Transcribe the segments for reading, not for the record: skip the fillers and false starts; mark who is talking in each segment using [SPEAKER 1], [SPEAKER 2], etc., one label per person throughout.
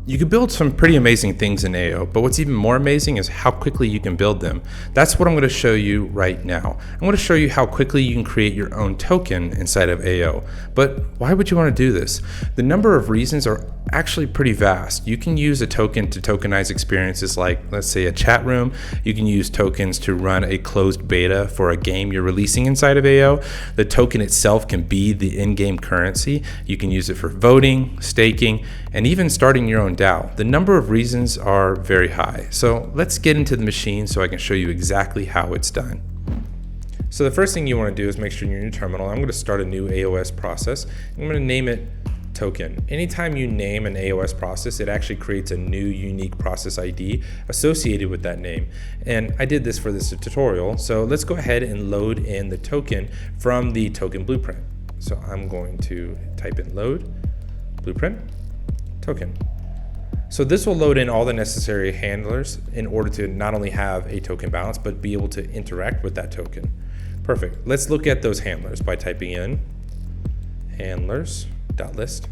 [SPEAKER 1] You can build some pretty amazing things in AO, but what's even more amazing is how quickly you can build them. That's what I'm going to show you right now. I'm going to show you how quickly you can create your own token inside of AO. But why would you want to do this? The number of reasons are actually pretty vast. You can use a token to tokenize experiences like, let's say, a chat room. You can use tokens to run a closed beta for a game you're releasing inside of AO. The token itself can be the in-game currency. You can use it for voting, staking, and even starting your own DAO. The number of reasons are very high. So let's get into the machine so I can show you exactly how it's done. So the first thing you want to do is make sure you're in your terminal. I'm going to start a new AOS process. I'm going to name it token. Anytime you name an AOS process, it actually creates a new unique process ID associated with that name. And I did this for this tutorial. So let's go ahead and load in the token from the token blueprint. So I'm going to type in load blueprint token. So this will load in all the necessary handlers in order to not only have a token balance, but be able to interact with that token. Perfect. Let's look at those handlers by typing in handlers.list.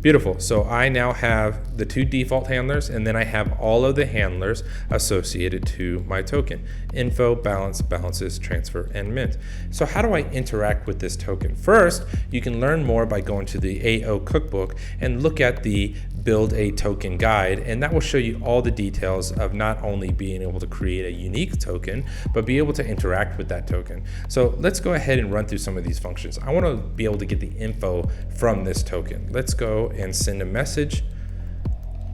[SPEAKER 1] Beautiful. So I now have the two default handlers, and then I have all of the handlers associated to my token: info, balance, balances, transfer, and mint. So how do I interact with this token? First, you can learn more by going to the AO cookbook and look at the build a token guide, and that will show you all the details of not only being able to create a unique token, but be able to interact with that token. So let's go ahead and run through some of these functions. I want to be able to get the info from this token. Let's go and send a message.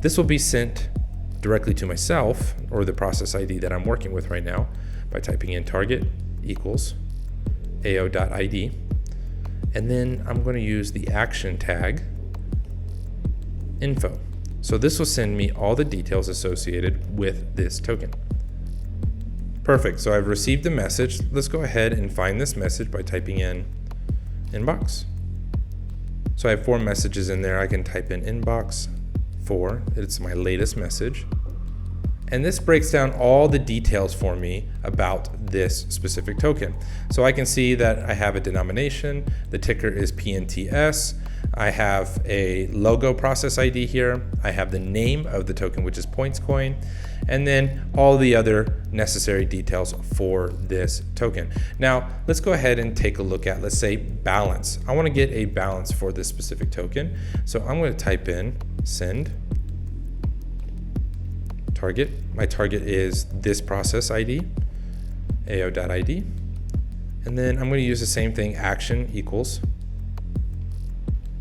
[SPEAKER 1] This will be sent directly to myself, or the process ID that I'm working with right now, by typing in target equals AO.ID. And then I'm going to use the action tag info. So this will send me all the details associated with this token. Perfect. So I've received the message. Let's go ahead and find this message by typing in inbox. So I have 4 messages in there. I can type in inbox 4. It's my latest message. And this breaks down all the details for me about this specific token. So I can see that I have a denomination. The ticker is PNTS. I have a logo process ID here. I have the name of the token, which is PointsCoin, and then all the other necessary details for this token. Now, let's go ahead and take a look at, let's say, balance. I want to get a balance for this specific token. So I'm going to type in send target. My target is this process ID, AO.ID. And then I'm going to use the same thing, action equals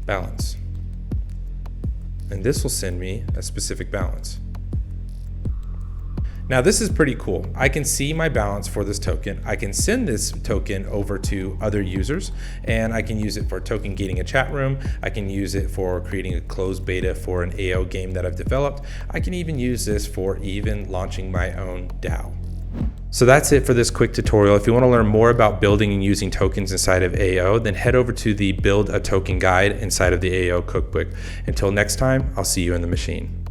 [SPEAKER 1] balance. And this will send me a specific balance. Now this is pretty cool. I can see my balance for this token. I can send this token over to other users, and I can use it for token gating a chat room. I can use it for creating a closed beta for an AO game that I've developed. I can even use this for even launching my own DAO. So that's it for this quick tutorial. If you want to learn more about building and using tokens inside of AO, then head over to the Build a Token guide inside of the AO cookbook. Until next time, I'll see you in the machine.